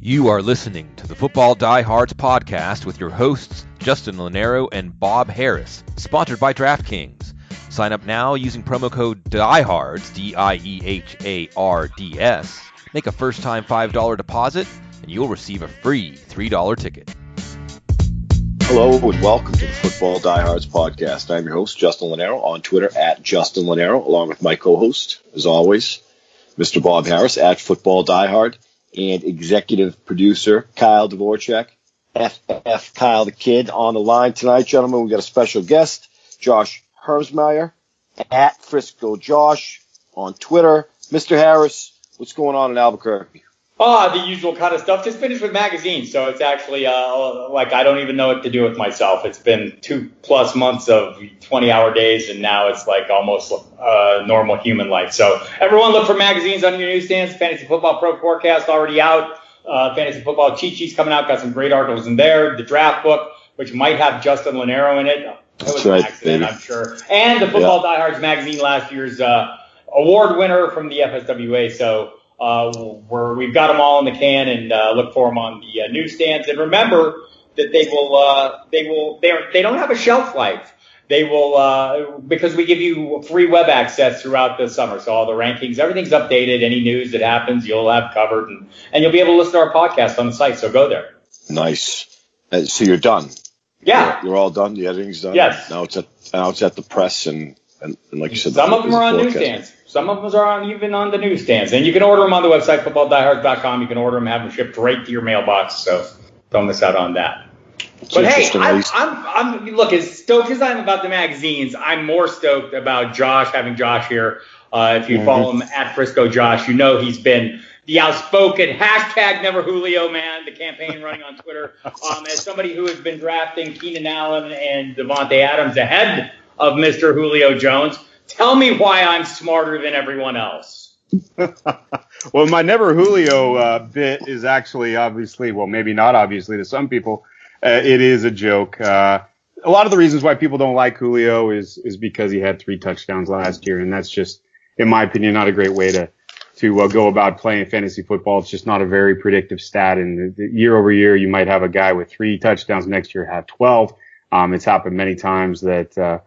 You are listening to the Football Diehards podcast with your hosts, Justin Lonero and Bob Harris, sponsored by DraftKings. Sign up now using promo code DIEHARDS, DIEHARDS. Make a first-time $5 deposit, and you'll receive a free $3 ticket. Hello and welcome to the Football Diehards podcast. I'm your host, Justin Lonero, on Twitter at Justin Lonero, along with my co-host, as always, Mr. Bob Harris at Football Diehard, and executive producer Kyle Dvorchak, FF Kyle the Kid, on the line tonight, gentlemen. We got a special guest, Josh Hermsmeyer at Frisco Josh on Twitter. Mr. Harris, what's going on in Albuquerque? The usual kind of stuff. Just finished with magazines, so it's actually like I don't even know what to do with myself. It's been 2+ months of 20-hour days, and now it's like almost normal human life. So everyone look for magazines on your newsstands. Fantasy Football Pro Forecast already out. Fantasy Football Cheat Sheets coming out. Got some great articles in there. The draft book, which might have Justin Lonero in it. It was an accident, I'm sure. And the Football Diehards magazine, last year's award winner from the FSWA. So we've got them all in the can, and look for them on the newsstands. And remember that they don't have a shelf life. They will because we give you free web access throughout the summer. So all the rankings, everything's updated. Any news that happens, you'll have covered, and you'll be able to listen to our podcast on the site. So go there. Nice. So you're done. Yeah, you're all done. The editing's done. Yes. Now it's at the press and like you said, some of them are on newsstands. Some of them are even on the newsstands, and you can order them on the website footballdiehards.com. You can order them, have them shipped right to your mailbox. So don't miss out on that. But hey, I'm look, as stoked as I am about the magazines, I'm more stoked about having Josh here. If you follow him at Frisco Josh, you know he's been the outspoken #NeverJulio man, the campaign running on Twitter. As somebody who has been drafting Keenan Allen and Davante Adams ahead of Mr. Julio Jones, tell me why I'm smarter than everyone else. Well, my Never Julio bit is actually obviously, well, maybe not obviously to some people, it is a joke. A lot of the reasons why people don't like Julio is because he had 3 touchdowns last year, and that's just, in my opinion, not a great way to go about playing fantasy football. It's just not a very predictive stat. And year over year, you might have a guy with 3 touchdowns, next year have 12. It's happened many times that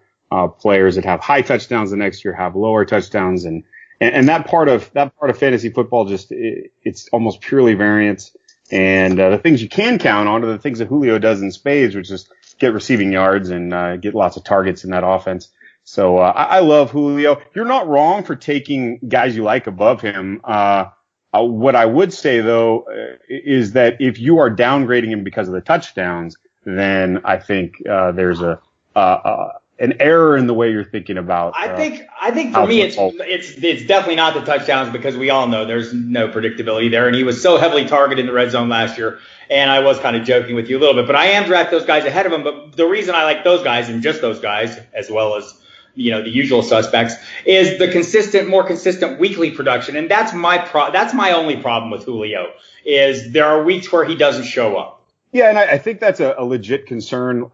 players that have high touchdowns the next year have lower touchdowns, and that part of fantasy football it's almost purely variance. And the things you can count on are the things that Julio does in spades, which is get receiving yards and get lots of targets in that offense. So I love Julio. You're not wrong for taking guys you like above him. What I would say though is that if you are downgrading him because of the touchdowns, then I think there's an error in the way you're thinking about. I think for me it's definitely not the touchdowns, because we all know there's no predictability there, and he was so heavily targeted in the red zone last year. And I was kind of joking with you a little bit, but I am drafting those guys ahead of him. But the reason I like those guys, and just those guys, as well as the usual suspects, is the more consistent weekly production, and that's my only problem with Julio, is there are weeks where he doesn't show up. Yeah, and I think that's a legit concern.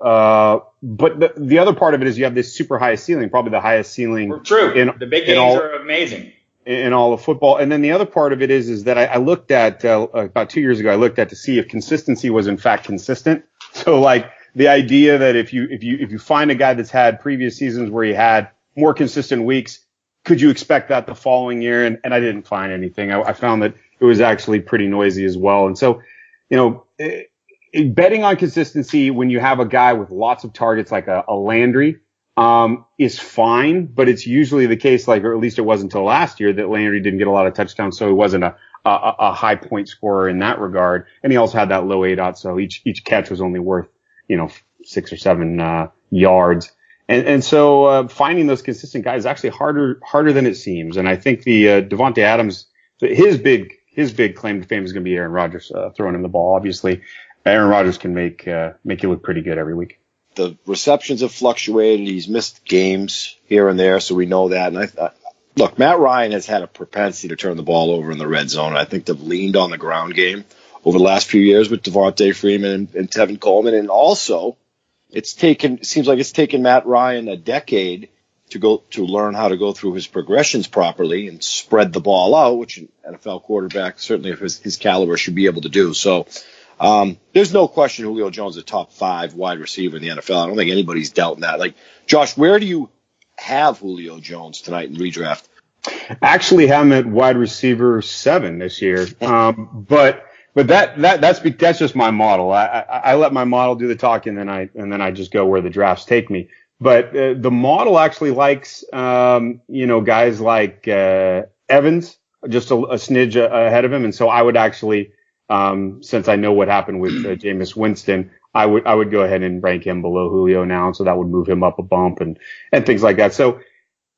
But the other part of it is you have this super high ceiling, probably the highest ceiling. True. The big games are amazing in all of football. And then the other part of it is that I looked at about 2 years ago. I looked at to see if consistency was in fact consistent. So like the idea that if you find a guy that's had previous seasons where he had more consistent weeks, could you expect that the following year? And I didn't find anything. I found that it was actually pretty noisy as well. And so betting on consistency when you have a guy with lots of targets like a Landry is fine, but it's usually the case, or at least it was until last year, that Landry didn't get a lot of touchdowns, so he wasn't a high point scorer in that regard. And he also had that low ADOT, so each catch was only worth 6 or 7 yards. And so finding those consistent guys is actually harder than it seems. And I think the Davante Adams, his big claim to fame is going to be Aaron Rodgers throwing him the ball. Obviously, Aaron Rodgers can make you look pretty good every week. The receptions have fluctuated. He's missed games here and there, so we know that. And look, Matt Ryan has had a propensity to turn the ball over in the red zone. I think they've leaned on the ground game over the last few years with Devontae Freeman and Tevin Coleman. And also, it seems like it's taken Matt Ryan a decade to learn how to go through his progressions properly and spread the ball out, which an NFL quarterback, certainly of his caliber, should be able to do. So there's no question Julio Jones is a top 5 wide receiver in the NFL. I don't think anybody's doubting that. Like, Josh, where do you have Julio Jones tonight in redraft? Actually have him at wide receiver 7 this year. But that's just my model. I let my model do the talking, and then I just go where the drafts take me. But the model actually likes guys like Evans, just a smidge ahead of him, and so I would actually, since I know what happened with Jameis Winston, I would go ahead and rank him below Julio now, and so that would move him up a bump and things like that. So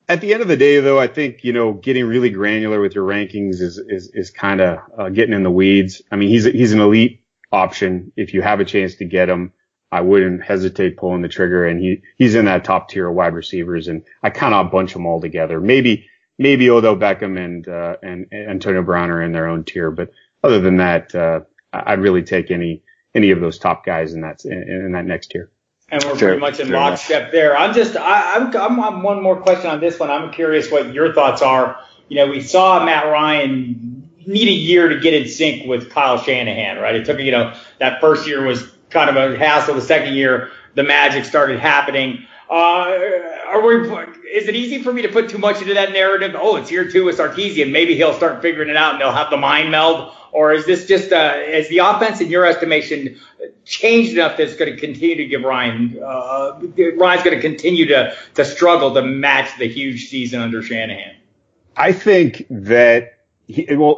at the end of the day, though, I think, getting really granular with your rankings is kind of getting in the weeds. I mean, he's an elite option. If you have a chance to get him, I wouldn't hesitate pulling the trigger, and he's in that top tier of wide receivers, and I kind of bunch them all together. Maybe Odell Beckham and Antonio Brown are in their own tier, but other than that, I'd really take any of those top guys in that next tier. And we're pretty much in lockstep there. I'm one more question on this one. I'm curious what your thoughts are. We saw Matt Ryan need a year to get in sync with Kyle Shanahan, right? It took, that first year was kind of a hassle. The second year, the magic started happening. Is it easy for me to put too much into that narrative? Oh, it's year 2 with Sarkisian. Maybe he'll start figuring it out and they'll have the mind meld. Or is this just, is the offense, in your estimation, changed enough that it's going to continue to give Ryan's going to continue to struggle to match the huge season under Shanahan? I think that,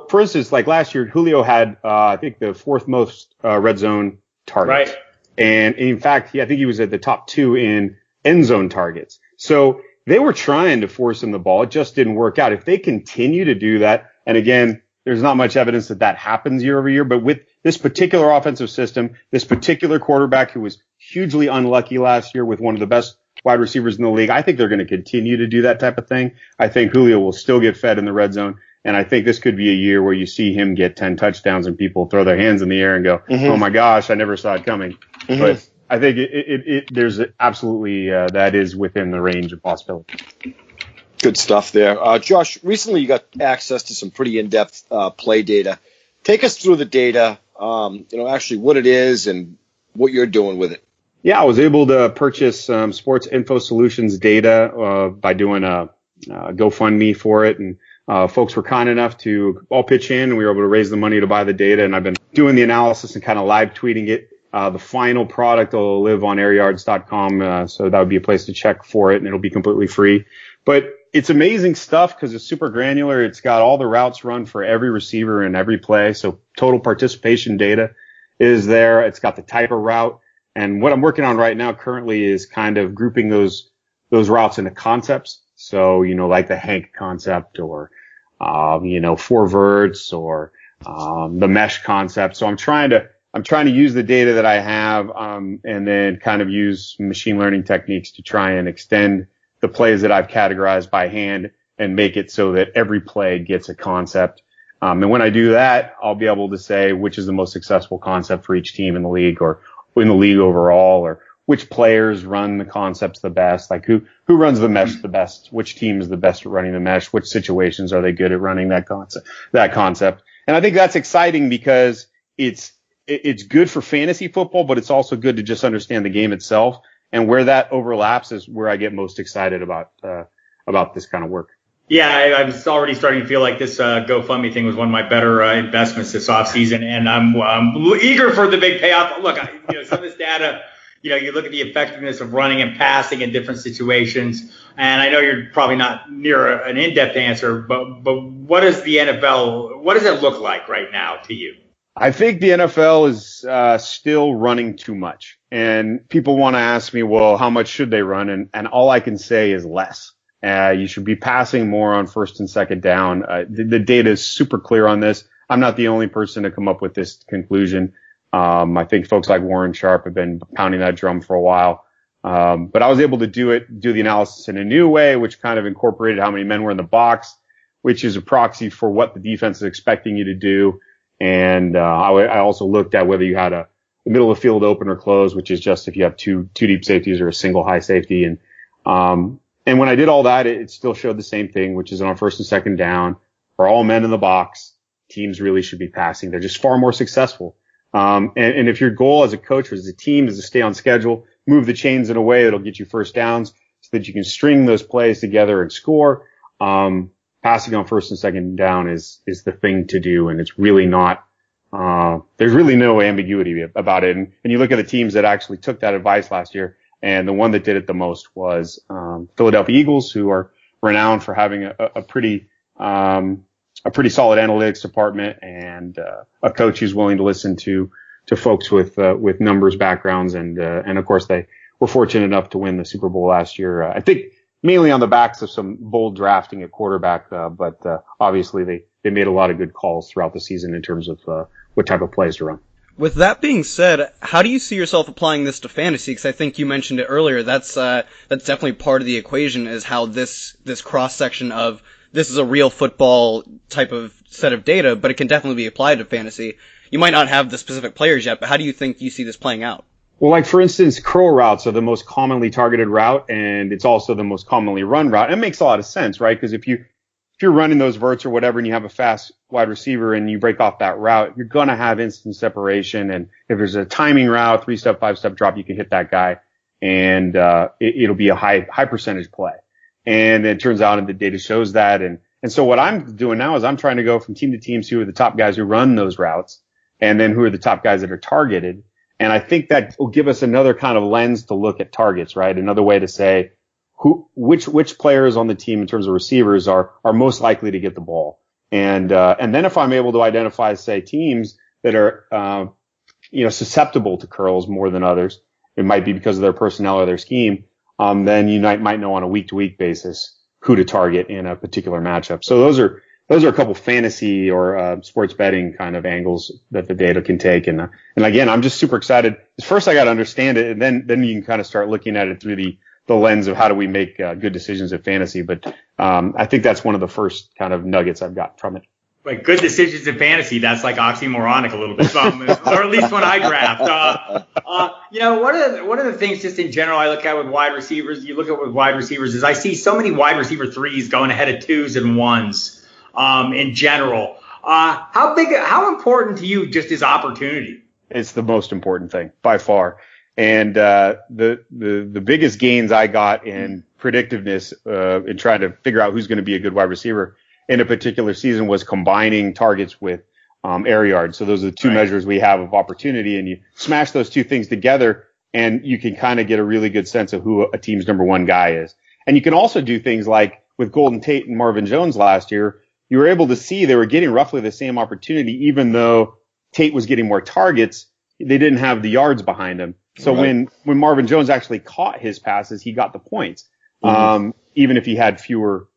for instance, like last year, Julio had, I think, the 4th most red zone targets. Right. And in fact, I think he was at the top 2 in end zone targets. So they were trying to force him the ball. It just didn't work out. If they continue to do that, and again, there's not much evidence that happens year over year, but with this particular offensive system, this particular quarterback who was hugely unlucky last year with one of the best wide receivers in the league, I think they're going to continue to do that type of thing. I think Julio will still get fed in the red zone. And I think this could be a year where you see him get 10 touchdowns and people throw their hands in the air and go, oh my gosh, I never saw it coming. But I think there's absolutely, that is within the range of possibility. Good stuff there. Josh, recently you got access to some pretty in-depth play data. Take us through the data, actually what it is and what you're doing with it. Yeah, I was able to purchase Sports Info Solutions data by doing a GoFundMe for it. And folks were kind enough to all pitch in, and we were able to raise the money to buy the data. And I've been doing the analysis and kind of live tweeting it. The final product will live on airyards.com, so that would be a place to check for it, and it'll be completely free. But it's amazing stuff because it's super granular. It's got all the routes run for every receiver in every play. So total participation data is there. It's got the type of route. And what I'm working on right now currently is kind of grouping those routes into concepts. So, like the Hank concept or, 4 verts or, the mesh concept. So I'm trying to use the data that I have, and then kind of use machine learning techniques to try and extend the plays that I've categorized by hand and make it so that every play gets a concept. And when I do that, I'll be able to say which is the most successful concept for each team in the league or in the league overall, or which players run the concepts the best, like who runs the mesh the best, which team is the best at running the mesh, which situations are they good at running that concept. And I think that's exciting because it's good for fantasy football, but it's also good to just understand the game itself. And where that overlaps is where I get most excited about this kind of work. Yeah, I'm already starting to feel like this GoFundMe thing was one of my better investments this offseason, and I'm eager for the big payoff. Look, some of this data, you look at the effectiveness of running and passing in different situations, and I know you're probably not near an in-depth answer, but what does the NFL, what does it look like right now to you? I think the NFL is still running too much. And people want to ask me, well, how much should they run? And all I can say is less. You should be passing more on first and second down. The data is super clear on this. I'm not the only person to come up with this conclusion. I think folks like Warren Sharp have been pounding that drum for a while. But I was able to do the analysis in a new way, which kind of incorporated how many men were in the box, which is a proxy for what the defense is expecting you to do. And I also looked at whether you had a middle of the field open or closed, which is just if you have two deep safeties or a single high safety. And And when I did all that, it still showed the same thing, which is on first and second down, for all men in the box, teams really should be passing. They're just far more successful. And if your goal as a coach or as a team is to stay on schedule, move the chains in a way that'll get you first downs so that you can string those plays together and score, passing on first and second down is the thing to do. And it's really not, there's really no ambiguity about it. And you look at the teams that actually took that advice last year, and the one that did it the most was Philadelphia Eagles, who are renowned for having a pretty solid analytics department and a coach who's willing to listen to folks with numbers backgrounds. And of course, they were fortunate enough to win the Super Bowl last year. I think mainly on the backs of some bold drafting at quarterback, but obviously they made a lot of good calls throughout the season in terms of what type of plays to run. With that being said, how do you see yourself applying this to fantasy? Because I think you mentioned it earlier. That's definitely part of the equation, is how this cross section of this is a real football type of set of data, but it can definitely be applied to fantasy. You might not have the specific players yet, but how do you think you see this playing out? Well, like for instance, curl routes are the most commonly targeted route, and it's also the most commonly run route. It makes a lot of sense, right? Because if you're running those verts or whatever, and you have a fast wide receiver and you break off that route, you're going to have instant separation. And if there's a timing route, 3-step, 5-step drop, you can hit that guy, and it'll be a high percentage play. And it turns out, and the data shows that. And so what I'm doing now is I'm trying to go from team to team, see who are the top guys who run those routes, and then who are the top guys that are targeted. And I think that will give us another kind of lens to look at targets, right? Another way to say which players on the team in terms of receivers are most likely to get the ball. And then if I'm able to identify, say, teams that are, susceptible to curls more than others, it might be because of their personnel or their scheme. Then you might know on a week to week basis who to target in a particular matchup. So those are a couple fantasy or sports betting kind of angles that the data can take. And again, I'm just super excited. First, I got to understand it, and then you can kind of start looking at it through the lens of how do we make good decisions at fantasy. But I think that's one of the first kind of nuggets I've got from it. Like good decisions in fantasy, that's like oxymoronic a little bit, or at least when I draft. One of the things just in general I look at with wide receivers, is I see so many wide receiver threes going ahead of 2s and 1s in general. How important to you just is opportunity? It's the most important thing by far. And the biggest gains I got in predictiveness in trying to figure out who's going to be a good wide receiver in a particular season was combining targets with air yards. So those are the two measures we have of opportunity, and you smash those two things together, and you can kind of get a really good sense of who a team's number one guy is. And you can also do things like with Golden Tate and Marvin Jones last year, you were able to see they were getting roughly the same opportunity, even though Tate was getting more targets. They didn't have the yards behind him. So when Marvin Jones actually caught his passes, he got the points, even if he had fewer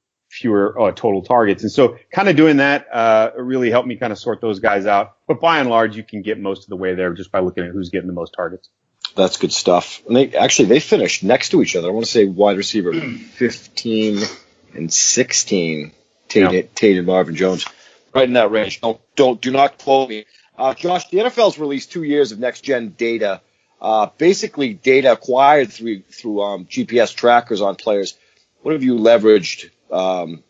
total targets. And so kind of doing that really helped me kind of sort those guys out. But by and large, you can get most of the way there just by looking at who's getting the most targets. That's good stuff. And they finished next to each other. I want to say wide receiver 15 and 16, Tate and Marvin Jones, right in that range. Do not quote me. Josh, the NFL's released 2 years of next-gen data, basically data acquired through GPS trackers on players. What have you leveraged, in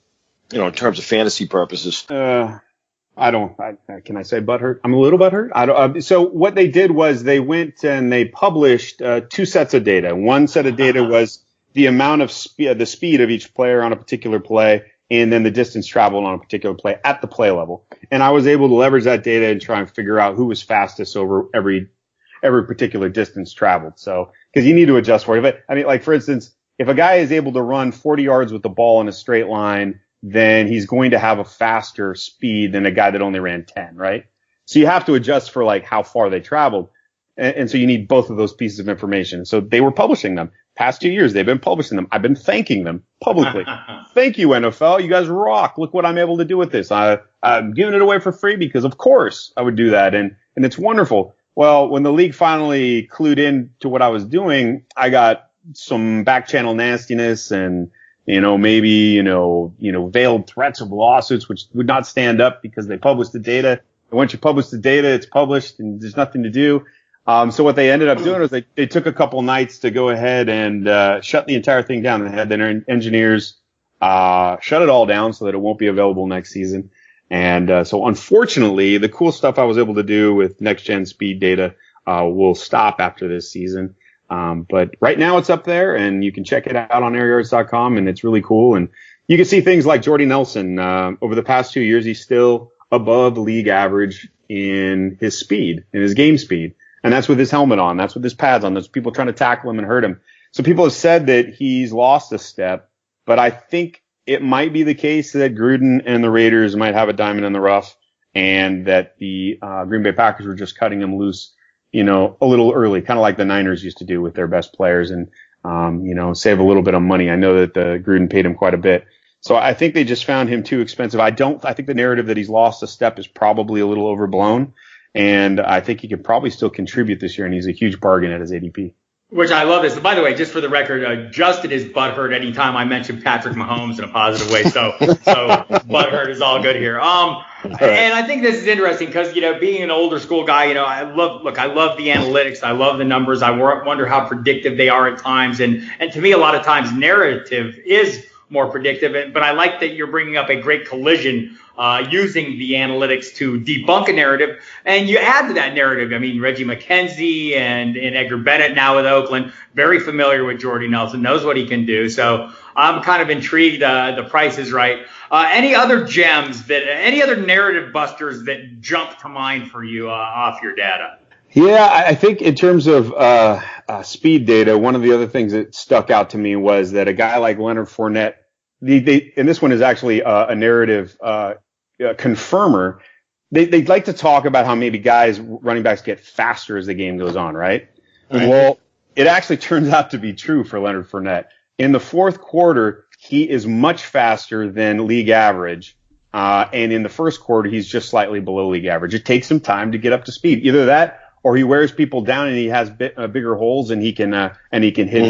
terms of fantasy purposes? Can I say butthurt? I'm a little butthurt. So what they did was they went and they published two sets of data. One set of data was the amount of the speed of each player on a particular play, and then the distance traveled on a particular play at the play level. And I was able to leverage that data and try and figure out who was fastest over every particular distance traveled. So, because you need to adjust for it. Like for instance, if a guy is able to run 40 yards with the ball in a straight line, then he's going to have a faster speed than a guy that only ran 10, right? So you have to adjust for like how far they traveled. And so you need both of those pieces of information. So they were publishing them. Past 2 years, they've been publishing them. I've been thanking them publicly. Thank you, NFL. You guys rock. Look what I'm able to do with this. I'm giving it away for free because, of course, I would do that. And it's wonderful. Well, when the league finally clued in to what I was doing, I got some back channel nastiness and, maybe, veiled threats of lawsuits, which would not stand up because they published the data. And once you publish the data, it's published and there's nothing to do. So what they ended up doing was they took a couple nights to go ahead and shut the entire thing down. They had their engineers shut it all down so that it won't be available next season. And so unfortunately, the cool stuff I was able to do with next-gen speed data will stop after this season. But right now it's up there, and you can check it out on airyards.com, and it's really cool. And you can see things like Jordy Nelson. Over the past 2 years, he's still above league average in his speed, in his game speed. And that's with his helmet on. That's with his pads on. There's people trying to tackle him and hurt him. So people have said that he's lost a step, but I think it might be the case that Gruden and the Raiders might have a diamond in the rough, and that the Green Bay Packers were just cutting him loose, a little early, kind of like the Niners used to do with their best players, and save a little bit of money. I know that the Gruden paid him quite a bit. So I think they just found him too expensive. I think the narrative that he's lost a step is probably a little overblown. And I think he could probably still contribute this year, and he's a huge bargain at his ADP. Which I love this. By the way, just for the record, Justin is butthurt anytime I mention Patrick Mahomes in a positive way. So butthurt is all good here. And I think this is interesting because, being an older school guy, I love the analytics. I love the numbers. I wonder how predictive they are at times. And to me, a lot of times narrative is more predictive. But I like that you're bringing up a great collision using the analytics to debunk a narrative. And you add to that narrative, Reggie McKenzie and Edgar Bennett now with Oakland, very familiar with Jordy Nelson, knows what he can do. So I'm kind of intrigued. The price is right. Any other gems any other narrative busters that jump to mind for you off your data? Yeah, I think in terms of speed data, one of the other things that stuck out to me was that a guy like Leonard Fournette, and this one is actually a narrative confirmer. They like to talk about how maybe running backs get faster as the game goes on, right? Well, it actually turns out to be true for Leonard Fournette. In the fourth quarter, he is much faster than league average. And in the first quarter, he's just slightly below league average. It takes some time to get up to speed. Either that, or he wears people down and he has bigger holes, and he can hit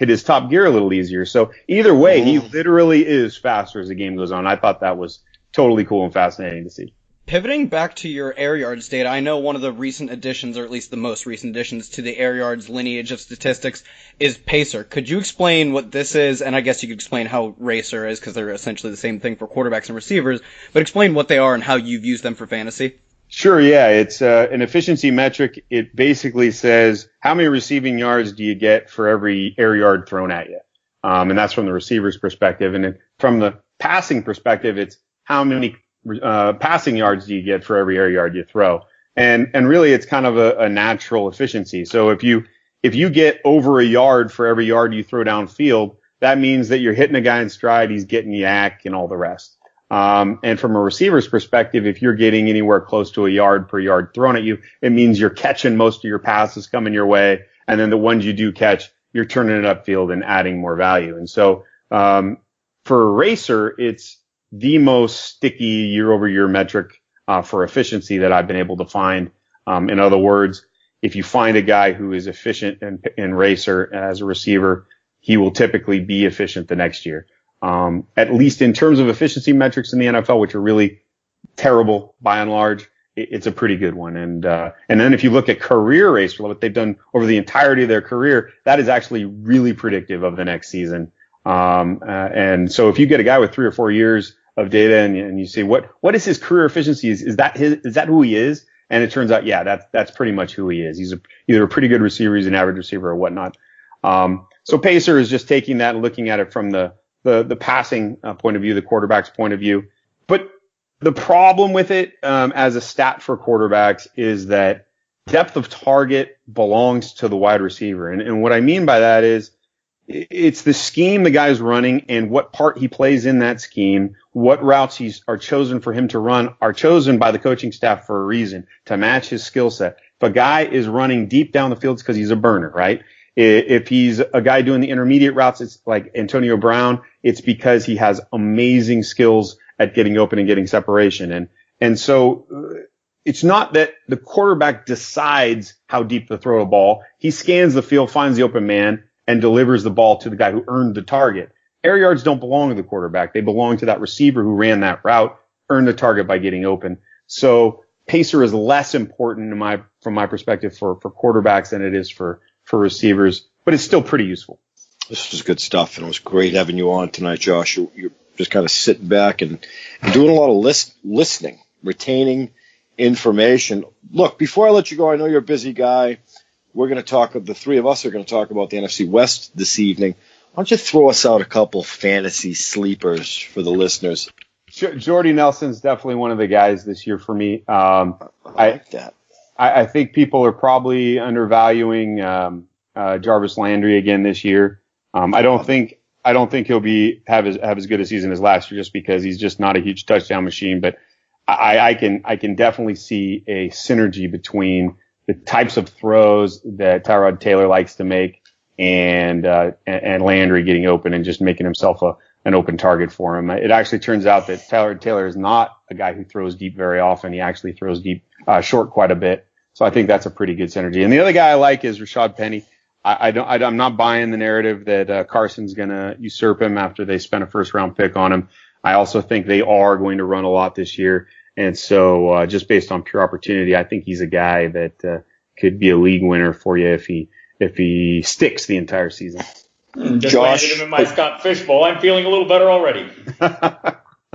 his top gear a little easier. So either way, he literally is faster as the game goes on. I thought that was totally cool and fascinating to see. Pivoting back to your Air Yards data, I know one of the recent additions, or at least the most recent additions to the Air Yards lineage of statistics is Pacer. Could you explain what this is? And I guess you could explain how Racer is, because they're essentially the same thing for quarterbacks and receivers, but explain what they are and how you've used them for fantasy. Sure, yeah. It's an efficiency metric. It basically says how many receiving yards do you get for every air yard thrown at you. And that's from the receiver's perspective. And then from the passing perspective, it's how many passing yards do you get for every air yard you throw. And really it's kind of a natural efficiency. So if you get over a yard for every yard you throw downfield, that means that you're hitting a guy in stride, he's getting yak and all the rest. And from a receiver's perspective, if you're getting anywhere close to a yard per yard thrown at you, it means you're catching most of your passes coming your way. And then the ones you do catch, you're turning it upfield and adding more value. And so, for Racer, it's the most sticky year over year metric, for efficiency that I've been able to find. In other words, if you find a guy who is efficient in Racer as a receiver, he will typically be efficient the next year. At least in terms of efficiency metrics in the NFL, which are really terrible by and large, it's a pretty good one. And then if you look at career Racer, what they've done over the entirety of their career, that is actually really predictive of the next season. And so if you get a guy with 3 or 4 years of data and you say, what is his career efficiency? Is that who he is? And it turns out, yeah, that's pretty much who he is. He's either a pretty good receiver, he's an average receiver or whatnot. So Pacer is just taking that and looking at it from the passing point of view, the quarterback's point of view. But the problem with it, as a stat for quarterbacks, is that depth of target belongs to the wide receiver. And what I mean by that is it's the scheme the guy's running and what part he plays in that scheme, what routes are chosen for him to run are chosen by the coaching staff for a reason, to match his skill set. If a guy is running deep down the field, it's because he's a burner, right? If he's a guy doing the intermediate routes, it's like Antonio Brown, it's because he has amazing skills at getting open and getting separation. And so it's not that the quarterback decides how deep to throw a ball. He scans the field, finds the open man, and delivers the ball to the guy who earned the target. Air yards don't belong to the quarterback. They belong to that receiver who ran that route, earned the target by getting open. So Pacer is less important in my from my perspective for quarterbacks than it is for receivers, but it's still pretty useful. This was good stuff, and it was great having you on tonight, Josh. You're just kind of sitting back and doing a lot of listening, retaining information. Look, before I let you go, I know you're a busy guy. We're going to talk, the three of us are going to talk about the NFC West this evening. Why don't you throw us out a couple fantasy sleepers for the listeners? Jordy Nelson's definitely one of the guys this year for me. I like that. I think people are probably undervaluing Jarvis Landry again this year. I don't think he'll have as good a season as last year just because he's just not a huge touchdown machine. But I can definitely see a synergy between the types of throws that Tyrod Taylor likes to make and Landry getting open and just making himself an open target for him. It actually turns out that Tyrod Taylor is not a guy who throws deep very often. He actually throws short quite a bit. So I think that's a pretty good synergy. And the other guy I like is Rashad Penny. I'm not buying the narrative that Carson's going to usurp him after they spent a first-round pick on him. I also think they are going to run a lot this year. And so just based on pure opportunity, I think he's a guy that could be a league winner for you if he sticks the entire season. Just landed him in my Scott Fishbowl. I'm feeling a little better already.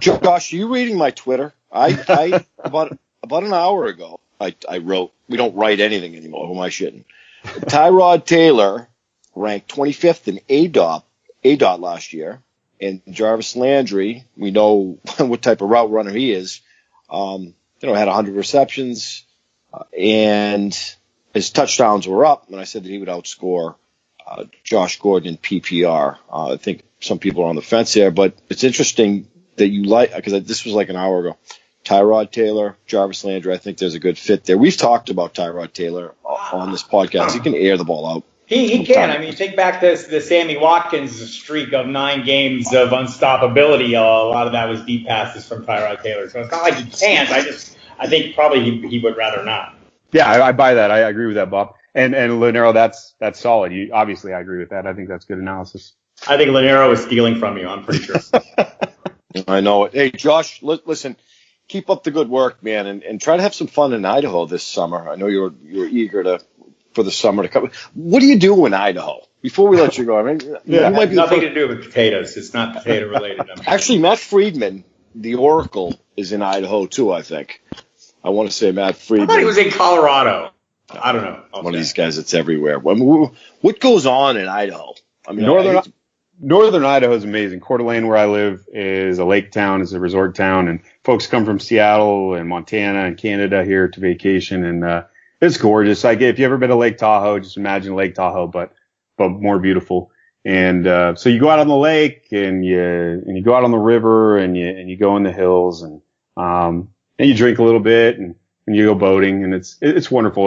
Josh, are you reading my Twitter? I about an hour ago, I wrote, we don't write anything anymore. Who am I shitting? Tyrod Taylor ranked 25th in ADOT last year, and Jarvis Landry, we know what type of route runner he is. Had 100 receptions, and his touchdowns were up. And I said that he would outscore Josh Gordon in PPR. I think some people are on the fence there, but it's interesting that you like, because this was like an hour ago. Tyrod Taylor, Jarvis Landry, I think there's a good fit there. We've talked about Tyrod Taylor on this podcast. He can air the ball out. He can. I mean, think back to the Sammy Watkins streak of 9 games of unstoppability. A lot of that was deep passes from Tyrod Taylor. So it's not like he can't. I think probably he would rather not. Yeah, I buy that. I agree with that, Bob. And Lonero, that's solid. Obviously, I agree with that. I think that's good analysis. I think Lonero is stealing from you. I'm pretty sure. I know it. Hey, Josh, listen. Keep up the good work, man, and try to have some fun in Idaho this summer. I know you're eager for the summer to come. What do you do in Idaho? Before we let you go, I mean, you might be nothing to do with potatoes. It's not potato related. Actually, Matt Friedman, the Oracle, is in Idaho too. I think. I want to say Matt Friedman. I thought he was in Colorado. I don't know. One of these guys that's everywhere. I mean, what goes on in Idaho? I mean, Northern Idaho is amazing. Coeur d'Alene, where I live, is a lake town, is a resort town, and folks come from Seattle and Montana and Canada here to vacation, and it's gorgeous. Like if you ever been to Lake Tahoe, just imagine Lake Tahoe, but more beautiful. And so you go out on the lake and you go out on the river and you go in the hills and you drink a little bit and you go boating, and it's wonderful.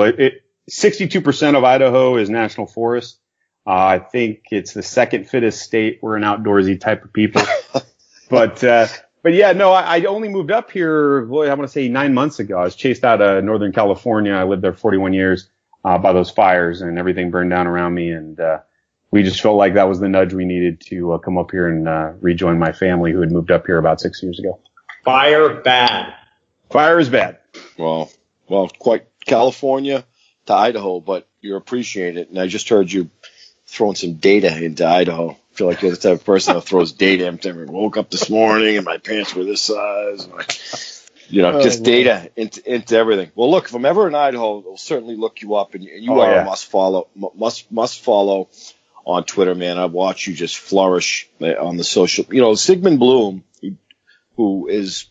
62% of Idaho is national forest. I think it's the second fittest state. We're an outdoorsy type of people. But yeah, no, I only moved up here, I want to say 9 months ago. I was chased out of Northern California. I lived there 41 years, by those fires, and everything burned down around me. And, we just felt like that was the nudge we needed to come up here and rejoin my family who had moved up here about 6 years ago. Fire bad. Fire is bad. Well, quite California to Idaho, but you appreciate it. And I just heard you throwing some data into Idaho. I feel like you're the type of person that throws data into everything. I woke up this morning and my pants were this size. Just data into everything. Well, look, if I'm ever in Idaho, I'll certainly look you up, and you are a must follow on Twitter, man. I watch you just flourish on the social. Sigmund Bloom, who is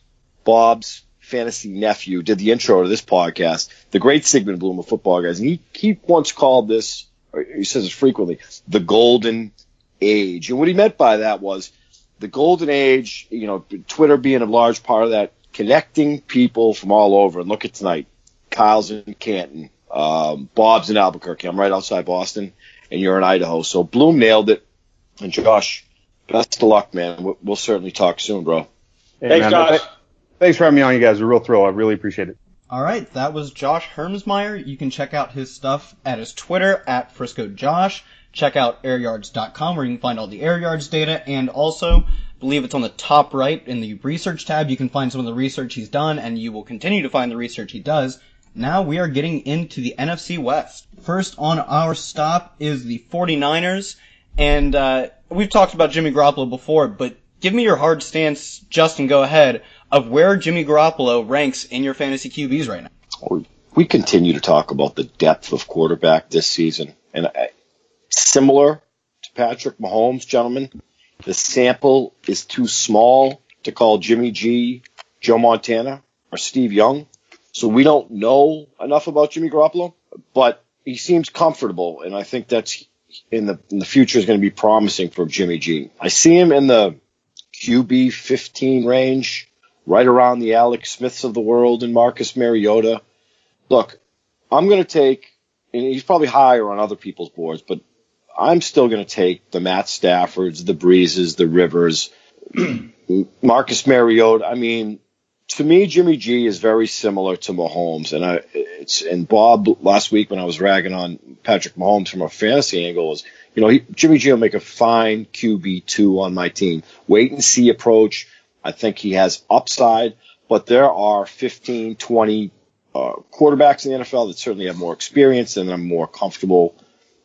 Bob's fantasy nephew, did the intro to this podcast. The great Sigmund Bloom of Football Guys, and he once called this, or he says it frequently, the golden age. And what he meant by that was the golden age, Twitter being a large part of that, connecting people from all over. And look at tonight. Kyle's in Canton. Bob's in Albuquerque. I'm right outside Boston, and you're in Idaho. So Bloom nailed it. And Josh, best of luck, man. We'll certainly talk soon, bro. Hey, thanks, Josh. Thanks for having me on, you guys. A real thrill. I really appreciate it. All right, that was Josh Hermsmeyer. You can check out his stuff at his Twitter, at FriscoJosh. Check out airyards.com, where you can find all the Air Yards data, and also, I believe it's on the top right in the research tab. You can find some of the research he's done, and you will continue to find the research he does Now we are getting into the NFC West. First on our stop is the 49ers, and we've talked about Jimmy Garoppolo before, but give me your hard stance, Justin, go ahead, of where Jimmy Garoppolo ranks in your fantasy QBs right now. We continue to talk about the depth of quarterback this season, and similar to Patrick Mahomes, gentlemen, the sample is too small to call Jimmy G, Joe Montana, or Steve Young. So we don't know enough about Jimmy Garoppolo, but he seems comfortable, and I think that's in the future is going to be promising for Jimmy G. I see him in the QB 15 range, right around the Alex Smiths of the world and Marcus Mariota. Look, I'm going to take, and he's probably higher on other people's boards, but I'm still going to take the Matt Staffords, the Breezes, the Rivers, Marcus Mariota. I mean, to me, Jimmy G is very similar to Mahomes, and Bob last week when I was ragging on Patrick Mahomes from a fantasy angle was, Jimmy G will make a fine QB2 on my team. Wait and see approach. I think he has upside, but there are 15, 20 quarterbacks in the NFL that certainly have more experience and I'm more comfortable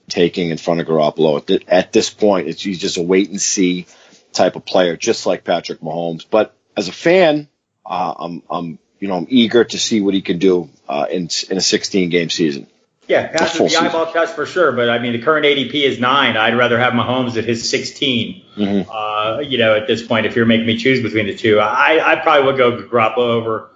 taking in front of Garoppolo. At this point, he's just a wait and see type of player, just like Patrick Mahomes. But as a fan, I'm eager to see what he can do in a 16-game season. Yeah, passes the eyeball test for sure, but I mean the current ADP is 9. I'd rather have Mahomes at his 16. Mm-hmm. At this point, if you're making me choose between the two, I probably would go Garoppolo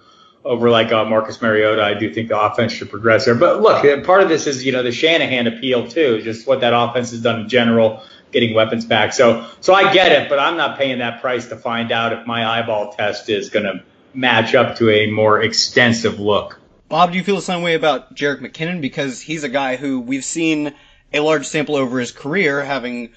over like Marcus Mariota. I do think the offense should progress there. But look, part of this is the Shanahan appeal too, just what that offense has done in general, getting weapons back. So I get it, but I'm not paying that price to find out if my eyeball test is going to match up to a more extensive look. Bob, do you feel the same way about Jerick McKinnon? Because he's a guy who we've seen a large sample over his career, having,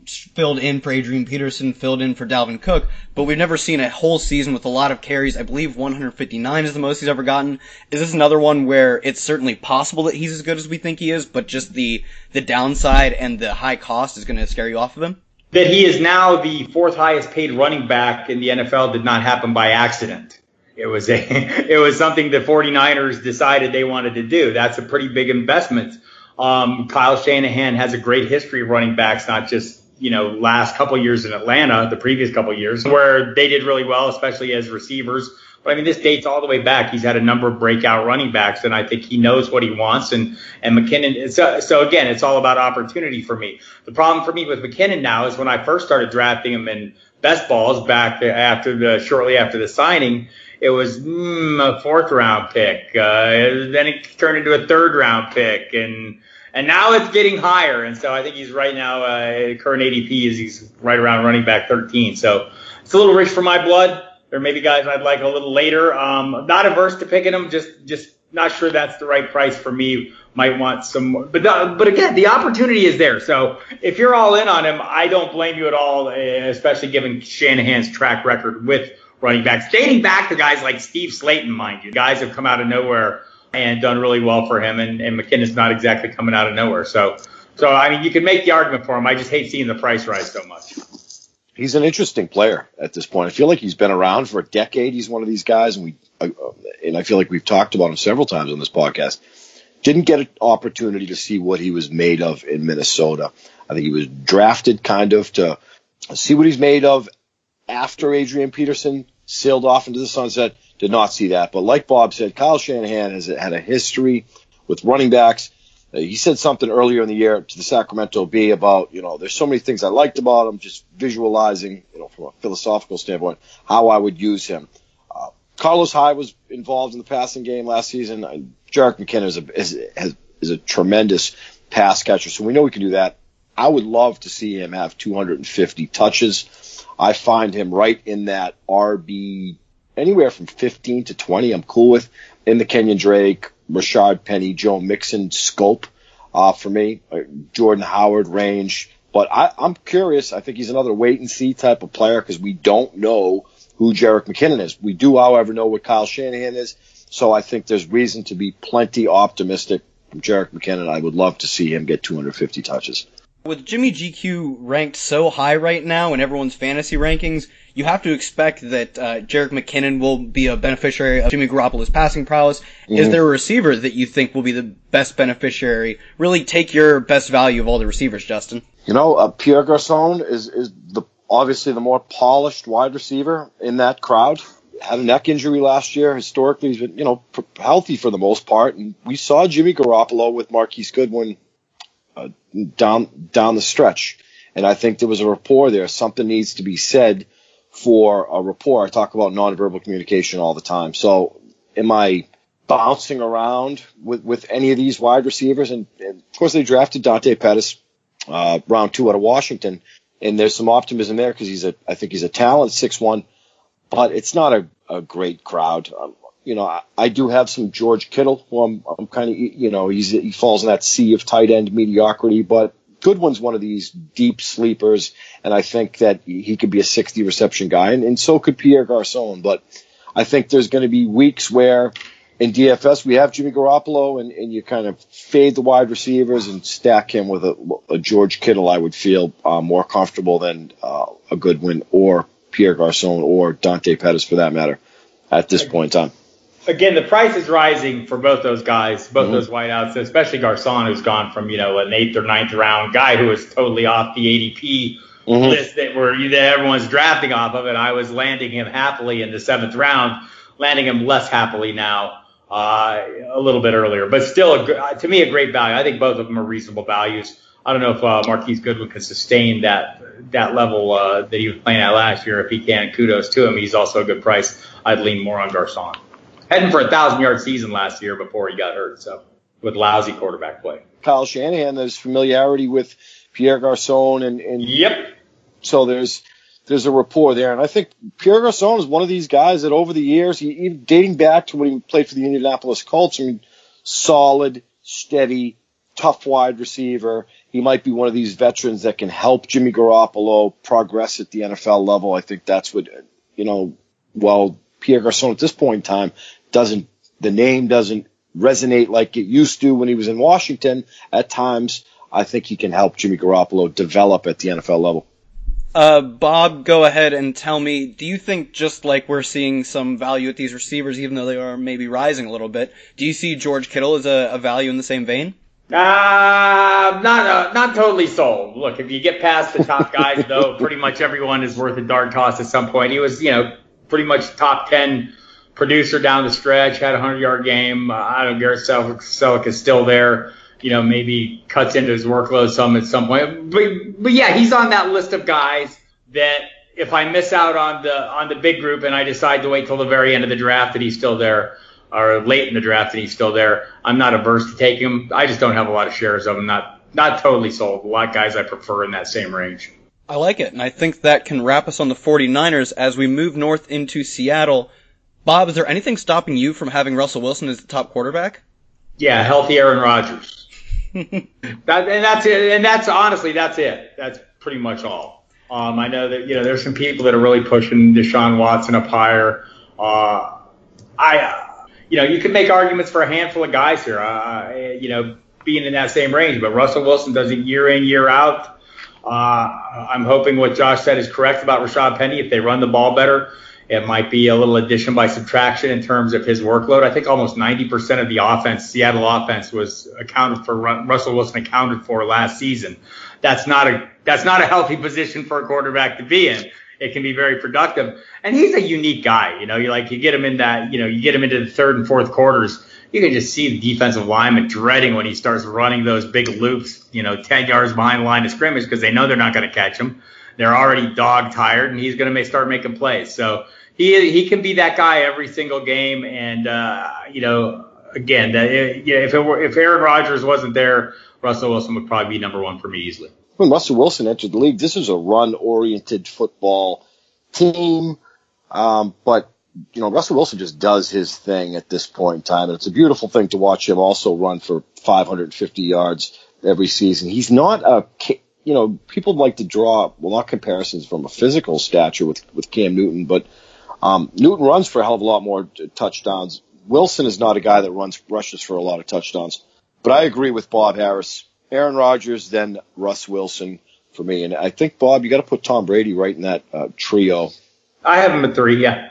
filled in for Adrian Peterson, filled in for Dalvin Cook, but we've never seen a whole season with a lot of carries. I believe 159 is the most he's ever gotten. Is this another one where it's certainly possible that he's as good as we think he is, but just the downside and the high cost is going to scare you off of him? That he is now the 4th highest paid running back in the NFL did not happen by accident. It was something the 49ers decided they wanted to do. That's a pretty big investment. Kyle Shanahan has a great history of running backs, not just, last couple years in Atlanta, the previous couple years where they did really well, especially as receivers. But I mean, this dates all the way back. He's had a number of breakout running backs, and I think he knows what he wants. And McKinnon, so again, it's all about opportunity for me. The problem for me with McKinnon now is when I first started drafting him in best balls back shortly after the signing, it was a 4th round pick. Then it turned into a 3rd round pick, and now it's getting higher. And so I think he's right now, current ADP is he's right around running back 13. So it's a little rich for my blood. There may be guys I'd like a little later. Not averse to picking them, just not sure that's the right price for me. Might want some more. But again, the opportunity is there. So if you're all in on him, I don't blame you at all, especially given Shanahan's track record with running backs, dating back to guys like Steve Slayton, mind you. Guys have come out of nowhere and done really well for him, and McKinnon's not exactly coming out of nowhere. So I mean, you can make the argument for him. I just hate seeing the price rise so much. He's an interesting player at this point. I feel like he's been around for a decade. He's one of these guys, and I feel like we've talked about him several times on this podcast. Didn't get an opportunity to see what he was made of in Minnesota. I think he was drafted kind of to see what he's made of after Adrian Peterson sailed off into the sunset. Did not see that. But like Bob said, Kyle Shanahan has had a history with running backs. He said something earlier in the year to the Sacramento Bee about, there's so many things I liked about him, just visualizing, from a philosophical standpoint, how I would use him. Carlos Hyde was involved in the passing game last season. Jerick McKinnon is a tremendous pass catcher, so we know we can do that. I would love to see him have 250 touches. I find him right in that RB, anywhere from 15 to 20, I'm cool with, in the Kenyon Drake, Rashard Penny, Joe Mixon scope for me, Jordan Howard range. But I'm curious. I think he's another wait-and-see type of player because we don't know who Jerick McKinnon is. We do, however, know what Kyle Shanahan is. So I think there's reason to be plenty optimistic from Jerick McKinnon. I would love to see him get 250 touches. With Jimmy GQ ranked so high right now in everyone's fantasy rankings, you have to expect that Jerick McKinnon will be a beneficiary of Jimmy Garoppolo's passing prowess. Mm-hmm. Is there a receiver that you think will be the best beneficiary? Really take your best value of all the receivers, Justin. Pierre Garçon is obviously the more polished wide receiver in that crowd. Had a neck injury last year. Historically, he's been, healthy for the most part. And we saw Jimmy Garoppolo with Marquise Goodwin down the stretch. And I think there was a rapport there. Something needs to be said for a rapport. I talk about nonverbal communication all the time. So am I bouncing around with any of these wide receivers? And of course, they drafted Dante Pettis round 2 out of Washington. And there's some optimism there because I think he's a talent, 6'1", but it's not a great crowd. I do have some George Kittle, who I'm kind of, he falls in that sea of tight end mediocrity, but Goodwin's one of these deep sleepers, and I think that he could be a 60 reception guy, and so could Pierre Garçon. But I think there's going to be weeks where in DFS we have Jimmy Garoppolo, and you kind of fade the wide receivers and stack him with a George Kittle. I would feel more comfortable than a Goodwin or Pierre Garçon or Dante Pettis for that matter at this point in time. Again, the price is rising for both those guys, both those wideouts, especially Garçon, who's gone from, an 8th or 9th round guy who was totally off the ADP list that everyone's drafting off of, and I was landing him happily in the 7th round, landing him less happily now a little bit earlier. But still, to me, a great value. I think both of them are reasonable values. I don't know if Marquise Goodwin can sustain that level that he was playing at last year. If he can, kudos to him. He's also a good price. I'd lean more on Garçon. Heading for a 1,000-yard season last year before he got hurt, so with lousy quarterback play. Kyle Shanahan, there's familiarity with Pierre Garçon, and yep. So there's a rapport there, and I think Pierre Garçon is one of these guys that over the years, dating back to when he played for the Indianapolis Colts, solid, steady, tough wide receiver. He might be one of these veterans that can help Jimmy Garoppolo progress at the NFL level. I think that's what Pierre Garçon at this point in time the name doesn't resonate like it used to when he was in Washington. At times, I think he can help Jimmy Garoppolo develop at the NFL level. Bob, go ahead and tell me, do you think just like we're seeing some value at these receivers, even though they are maybe rising a little bit, do you see George Kittle as a value in the same vein? Not totally sold. Look, if you get past the top guys, though, pretty much everyone is worth a dart toss at some point. He was, pretty much top 10 producer down the stretch, had a 100-yard game. I don't know, Garrett Selleck is still there. Maybe cuts into his workload some at some point. But yeah, he's on that list of guys that if I miss out on the big group and I decide to wait till the very end of the draft and he's still there, or late in the draft and he's still there, I'm not averse to taking him. I just don't have a lot of shares of him. Not totally sold. A lot of guys I prefer in that same range. I like it, and I think that can wrap us on the 49ers as we move north into Seattle. Bob, is there anything stopping you from having Russell Wilson as the top quarterback? Yeah, healthy Aaron Rodgers. That's it. And that's it. That's pretty much all. I know that there's some people that are really pushing Deshaun Watson up higher. You can make arguments for a handful of guys here. Being in that same range, but Russell Wilson does it year in, year out. I'm hoping what Josh said is correct about Rashad Penny. If they run the ball better, it might be a little addition by subtraction in terms of his workload. I think almost 90% of the offense, Seattle offense, was accounted for. Russell Wilson accounted for last season. That's not a healthy position for a quarterback to be in. It can be very productive, and he's a unique guy. You get him in that. You get him into the third and fourth quarters. You can just see the defensive lineman dreading when he starts running those big loops, 10 yards behind the line of scrimmage because they know they're not going to catch him. They're already dog tired, and he's going to start making plays. So he can be that guy every single game. And again, if Aaron Rodgers wasn't there, Russell Wilson would probably be number one for me easily. When Russell Wilson entered the league, this is a run-oriented football team, but Russell Wilson just does his thing at this point in time, and it's a beautiful thing to watch him also run for 550 yards every season. He's not people like to draw, not comparisons from a physical stature with Cam Newton, but Newton runs for a hell of a lot more touchdowns. Wilson is not a guy that rushes for a lot of touchdowns. But I agree with Bob Harris Aaron Rodgers, then Russ Wilson for me. And I think, Bob, you got to put Tom Brady right in that trio. I have him at 3, yeah.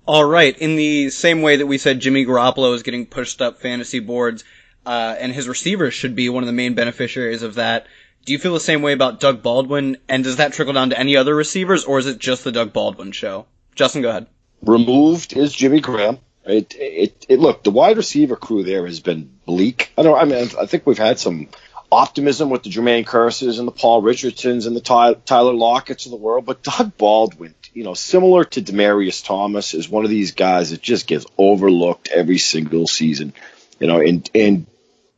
All right. In the same way that we said Jimmy Garoppolo is getting pushed up fantasy boards, and his receivers should be one of the main beneficiaries of that, do you feel the same way about Doug Baldwin? And does that trickle down to any other receivers, or is it just the Doug Baldwin show? Justin, go ahead. Removed is Jimmy Graham. Look, the wide receiver crew there has been bleak. I think we've had some optimism with the Jermaine Curses and the Paul Richardsons and the Tyler Lockett's of the world, but Doug Baldwin, similar to Demaryius Thomas, is one of these guys that just gets overlooked every single season. And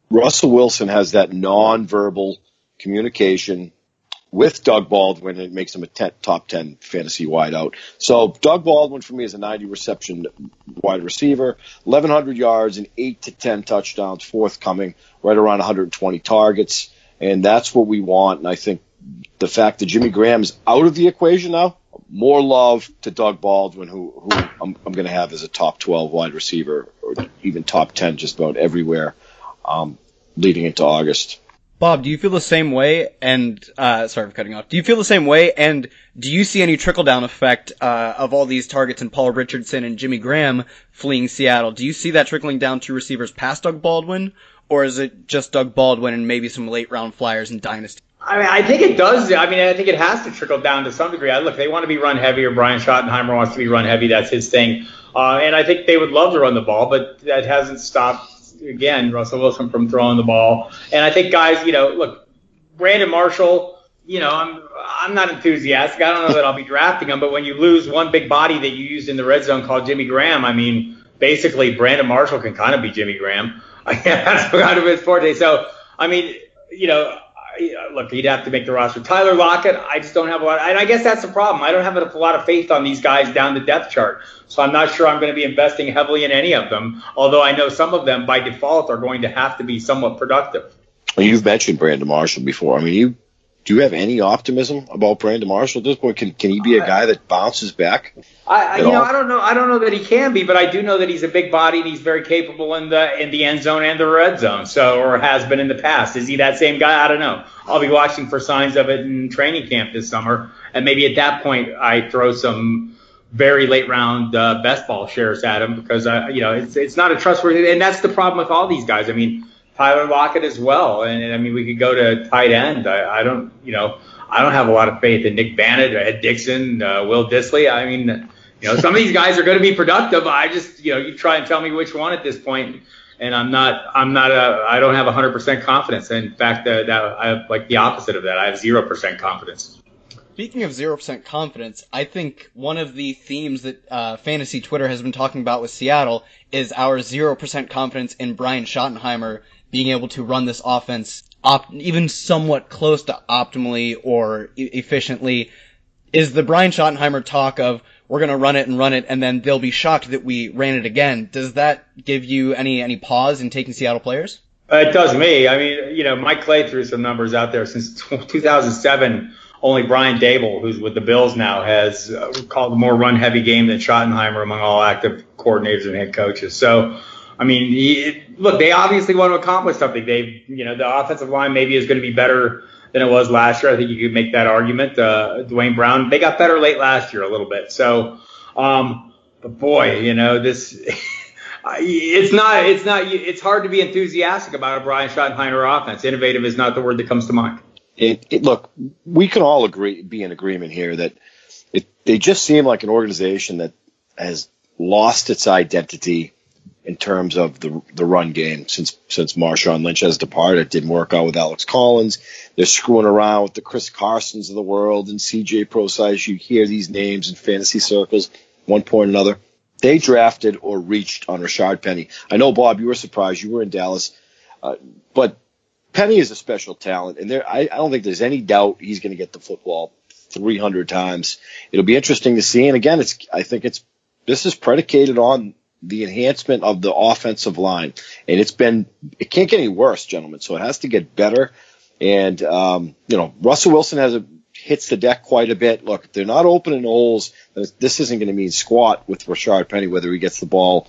Russell Wilson has that nonverbal communication with Doug Baldwin, and it makes him a top 10 fantasy wideout. So Doug Baldwin for me is a 90 reception wide receiver, 1,100 yards and 8 to 10 touchdowns forthcoming, right around 120 targets, and that's what we want. And I think the fact that Jimmy Graham is out of the equation now, more love to Doug Baldwin, who I'm going to have as a top 12 wide receiver, or even top 10 just about everywhere leading into August. Bob, do you feel the same way? And sorry for cutting off. Do you feel the same way? And do you see any trickle-down effect of all these targets in Paul Richardson and Jimmy Graham fleeing Seattle? Do you see that trickling down to receivers past Doug Baldwin, or is it just Doug Baldwin and maybe some late-round flyers in Dynasty? I think it does. I think it has to trickle down to some degree. Look, they want to be run heavier. Brian Schottenheimer wants to be run heavy. That's his thing. And I think they would love to run the ball, but that hasn't stopped, again, Russell Wilson from throwing the ball. And I think guys, look, Brandon Marshall, I'm not enthusiastic. I don't know that I'll be drafting him, but when you lose one big body that you used in the red zone called Jimmy Graham, basically Brandon Marshall can kind of be Jimmy Graham. That's kind of his forte. So, look, he'd have to make the roster. Tyler Lockett, I just don't have a lot. And I guess that's the problem. I don't have a lot of faith on these guys down the depth chart. So I'm not sure I'm going to be investing heavily in any of them, although I know some of them by default are going to have to be somewhat productive. Well, you've mentioned Brandon Marshall before. Do you have any optimism about Brandon Marshall at this point? Can he be a guy that bounces back? I don't know. I don't know that he can be, but I do know that he's a big body and he's very capable in the end zone and the red zone. Or has been in the past. Is he that same guy? I don't know. I'll be watching for signs of it in training camp this summer, and maybe at that point I throw some very late round best ball shares at him because it's not a trustworthy. And that's the problem with all these guys. Tyler Lockett as well, and we could go to tight end. I don't have a lot of faith in Nick Bannett, Ed Dixon, Will Dissly. Some of these guys are going to be productive. I just, you try and tell me which one at this point, and I don't have 100% confidence. In fact, that I have like the opposite of that. I have 0% confidence. Speaking of 0% confidence, I think one of the themes that fantasy Twitter has been talking about with Seattle is our 0% confidence in Brian Schottenheimer being able to run this offense even somewhat close to optimally or efficiently. Is the Brian Schottenheimer talk of we're going to run it, and then they'll be shocked that we ran it again, does that give you any pause in taking Seattle players? It does me. Mike Clay threw some numbers out there since 2007. Only Brian Dable, who's with the Bills now, has called a more run-heavy game than Schottenheimer among all active coordinators and head coaches. So, look, they obviously want to accomplish something. The offensive line maybe is going to be better than it was last year. I think you could make that argument. Dwayne Brown, they got better late last year a little bit. So, but boy, it's hard to be enthusiastic about a Brian Schottenheimer offense. Innovative is not the word that comes to mind. Look, we can all be in agreement here that they just seem like an organization that has lost its identity in terms of the run game since Marshawn Lynch has departed. It didn't work out with Alex Collins. They're screwing around with the Chris Carsons of the world and CJ Prosise. You hear these names in fantasy circles, one point or another. They drafted or reached on Rashard Penny. I know, Bob, you were surprised. You were in Dallas, but Penny is a special talent, and I don't think there's any doubt he's going to get the football 300 times. It'll be interesting to see. And again, this is predicated on the enhancement of the offensive line, and it can't get any worse, gentlemen. So it has to get better. And Russell Wilson hits the deck quite a bit. Look, if they're not opening holes, this isn't going to mean squat with Rashard Penny, whether he gets the ball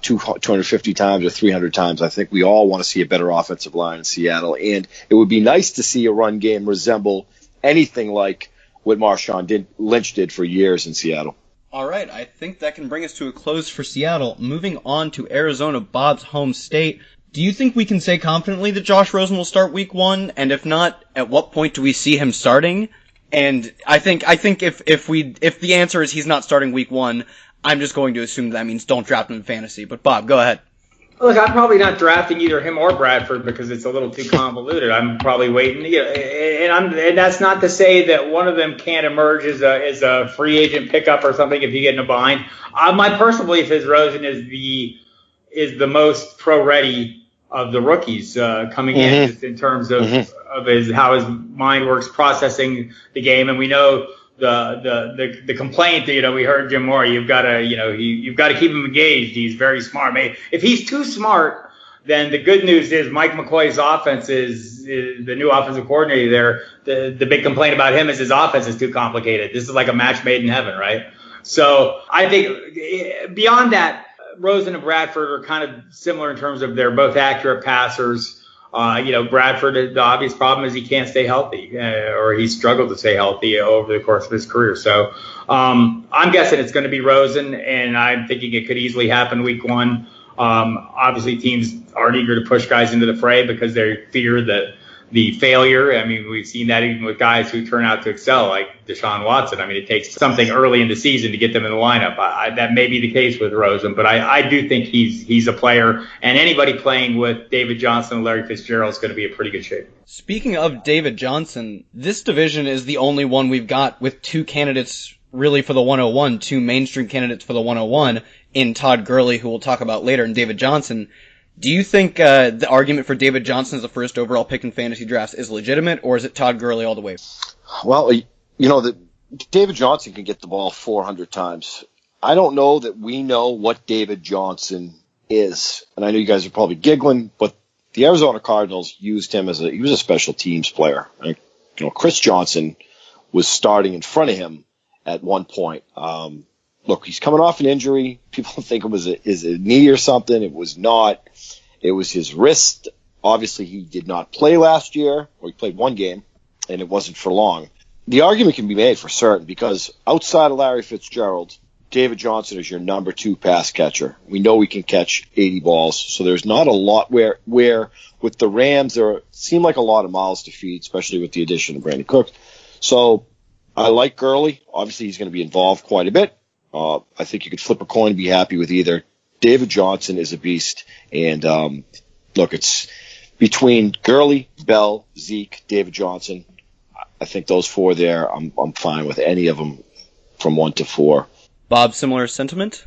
250 times or 300 times. I think we all want to see a better offensive line in Seattle, and it would be nice to see a run game resemble anything like what Marshawn Lynch did for years in Seattle. All right, I think that can bring us to a close for Seattle. Moving on to Arizona, Bob's home state. Do you think we can say confidently that Josh Rosen will start week 1? And if not, at what point do we see him starting? And I think if the answer is he's not starting week 1, I'm just going to assume that means don't draft him in fantasy. But Bob, go ahead. Look, I'm probably not drafting either him or Bradford because it's a little too convoluted. I'm probably waiting, and that's not to say that one of them can't emerge as a free agent pickup or something if you get in a bind. My personal belief is Rosen is the most pro ready of the rookies coming in, just in terms of how his mind works processing the game, and we know. The complaint that, we heard Jim Moore, you've got to keep him engaged. He's very smart. If he's too smart, then the good news is Mike McCoy's offense is the new offensive coordinator there. The big complaint about him is his offense is too complicated. This is like a match made in heaven, right? So I think beyond that, Rosen and Bradford are kind of similar in terms of they're both accurate passers. Bradford, the obvious problem is he can't stay healthy, or he's struggled to stay healthy over the course of his career. So I'm guessing it's going to be Rosen, and I'm thinking it could easily happen week 1. Obviously, teams aren't eager to push guys into the fray because they fear that the failure. I mean, we've seen that even with guys who turn out to excel, like Deshaun Watson. I mean, it takes something early in the season to get them in the lineup. That may be the case with Rosen, but I do think he's a player, and anybody playing with David Johnson and Larry Fitzgerald is going to be in pretty good shape. Speaking of David Johnson, this division is the only one we've got with 2 candidates really for the 101, 2 mainstream candidates for the 101 in Todd Gurley, who we'll talk about later, and David Johnson. Do you think the argument for David Johnson as the first overall pick in fantasy drafts is legitimate, or is it Todd Gurley all the way? Well, David Johnson can get the ball 400 times. I don't know that we know what David Johnson is. And I know you guys are probably giggling, but the Arizona Cardinals used him he was a special teams player. Chris Johnson was starting in front of him at one point. Look, he's coming off an injury. People think it was a knee or something. It was not. It was his wrist. Obviously, he did not play last year, or he played 1 game, and it wasn't for long. The argument can be made for certain because outside of Larry Fitzgerald, David Johnson is your number 2 pass catcher. We know he can catch 80 balls, so there's not a lot where with the Rams there seem like a lot of mouths to feed, especially with the addition of Brandon Cooks. So I like Gurley. Obviously, he's going to be involved quite a bit. I think you could flip a coin and be happy with either. David Johnson is a beast. And look, it's between Gurley, Bell, Zeke, David Johnson. I think those 4 there, I'm fine with any of them from 1 to 4. Bob, similar sentiment?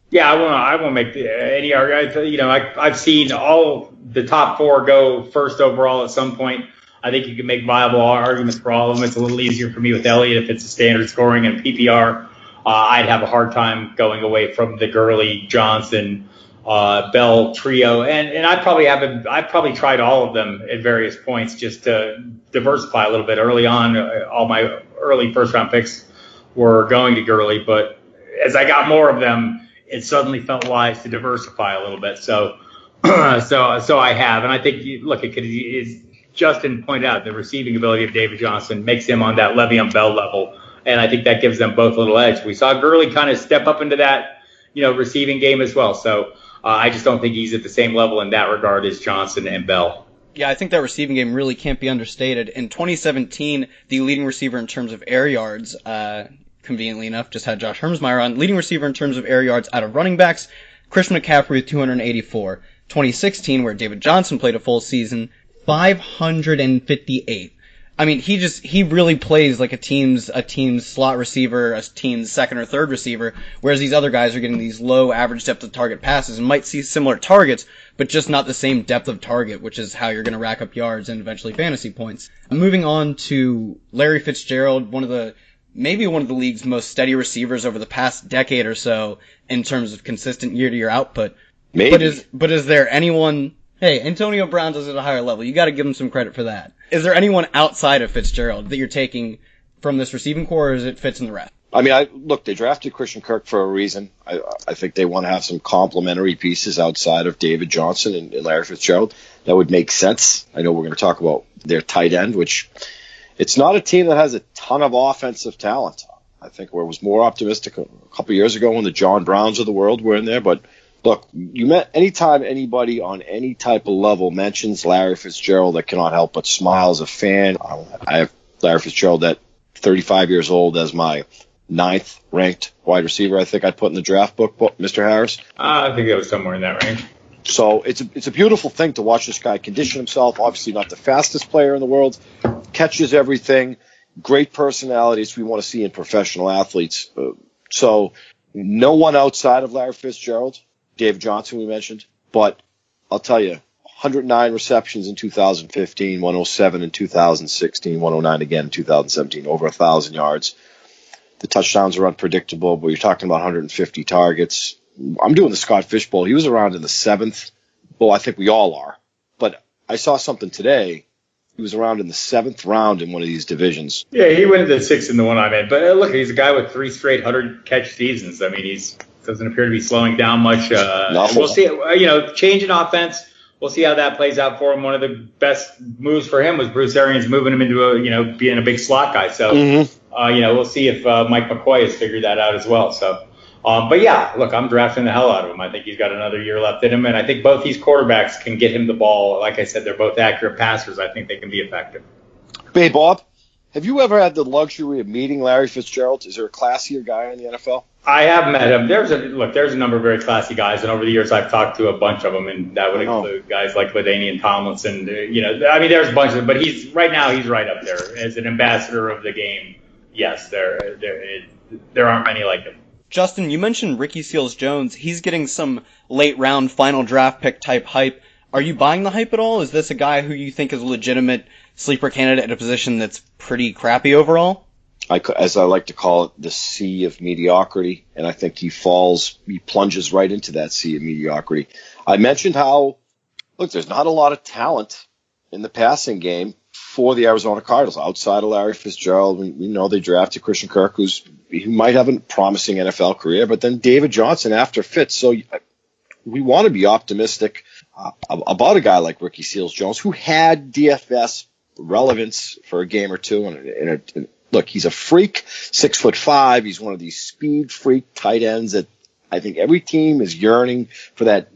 Yeah, I won't make any argument. I've seen all the top 4 go first overall at some point. I think you can make viable arguments for all of them. It's a little easier for me with Elliott if it's a standard scoring and PPR. I'd have a hard time going away from the Gurley, Johnson, Bell trio, and I'd probably tried all of them at various points just to diversify a little bit. Early on, all my early first round picks were going to Gurley, but as I got more of them, it suddenly felt wise to diversify a little bit. So I have, and I think as Justin pointed out, the receiving ability of David Johnson makes him on that Le'Veon Bell level. And I think that gives them both a little edge. We saw Gurley kind of step up into that, receiving game as well. So I just don't think he's at the same level in that regard as Johnson and Bell. Yeah, I think that receiving game really can't be understated. In 2017, the leading receiver in terms of air yards, conveniently enough, just had Josh Hermsmeyer on. Leading receiver in terms of air yards out of running backs, Christian McCaffrey with 284. 2016, where David Johnson played a full season, 558. I mean, he really plays like a team's slot receiver, a team's second or third receiver, whereas these other guys are getting these low average depth of target passes and might see similar targets, but just not the same depth of target, which is how you're going to rack up yards and eventually fantasy points. Moving on to Larry Fitzgerald, maybe one of the league's most steady receivers over the past decade or so in terms of consistent year-to-year output. Maybe. But is there anyone... Hey, Antonio Brown does it at a higher level. You got to give him some credit for that. Is there anyone outside of Fitzgerald that you're taking from this receiving core, or is it Fitz and the rest? I mean, they drafted Christian Kirk for a reason. I think they want to have some complementary pieces outside of David Johnson and Larry Fitzgerald. That would make sense. I know we're going to talk about their tight end, which it's not a team that has a ton of offensive talent. I think where it was more optimistic a couple of years ago when the John Browns of the world were in there. But look, anytime anybody on any type of level mentions Larry Fitzgerald, I cannot help but smile as a fan. I have Larry Fitzgerald at 35 years old as my 9th ranked wide receiver. I think I put in the draft book, Mr. Harris. I think it was somewhere in that range. So it's a beautiful thing to watch this guy condition himself. Obviously not the fastest player in the world, catches everything. Great personalities we want to see in professional athletes. So no one outside of Larry Fitzgerald, Dave Johnson we mentioned, but I'll tell you, 109 receptions in 2015, 107 in 2016, 109 again in 2017, over 1,000 yards. The touchdowns are unpredictable, but you're talking about 150 targets. I'm doing the Scott Fishbowl. He was around in the 7th. Well, I think we all are. But I saw something today. He was around in the 7th round in one of these divisions. Yeah, he went into the 6th in the one I'm in. But look, he's a guy with 3 straight 100-catch seasons. I mean, doesn't appear to be slowing down much. No. We'll see. Change in offense. We'll see how that plays out for him. One of the best moves for him was Bruce Arians moving him into being a big slot guy. So, we'll see if Mike McCoy has figured that out as well. So, but yeah, look, I'm drafting the hell out of him. I think he's got another year left in him, and I think both these quarterbacks can get him the ball. Like I said, they're both accurate passers. I think they can be effective. Hey, Bob, have you ever had the luxury of meeting Larry Fitzgerald? Is there a classier guy in the NFL? I have met him. There's a number of very classy guys, and over the years I've talked to a bunch of them, and that would include guys like LaDainian Tomlinson. There's a bunch of them, but he's right up there as an ambassador of the game. Yes, there aren't many like him. Justin, you mentioned Ricky Seals-Jones. He's getting some late round final draft pick type hype. Are you buying the hype at all? Is this a guy who you think is a legitimate sleeper candidate at a position that's pretty crappy overall? As I like to call it, the sea of mediocrity, and I think he plunges right into that sea of mediocrity. I mentioned how, there's not a lot of talent in the passing game for the Arizona Cardinals outside of Larry Fitzgerald. We know they drafted Christian Kirk, who might have a promising NFL career, but then David Johnson after Fitz. So we want to be optimistic about a guy like Ricky Seals-Jones, who had DFS relevance for a game or two. Look, he's a freak, 6'5". He's one of these speed freak tight ends that I think every team is yearning for that.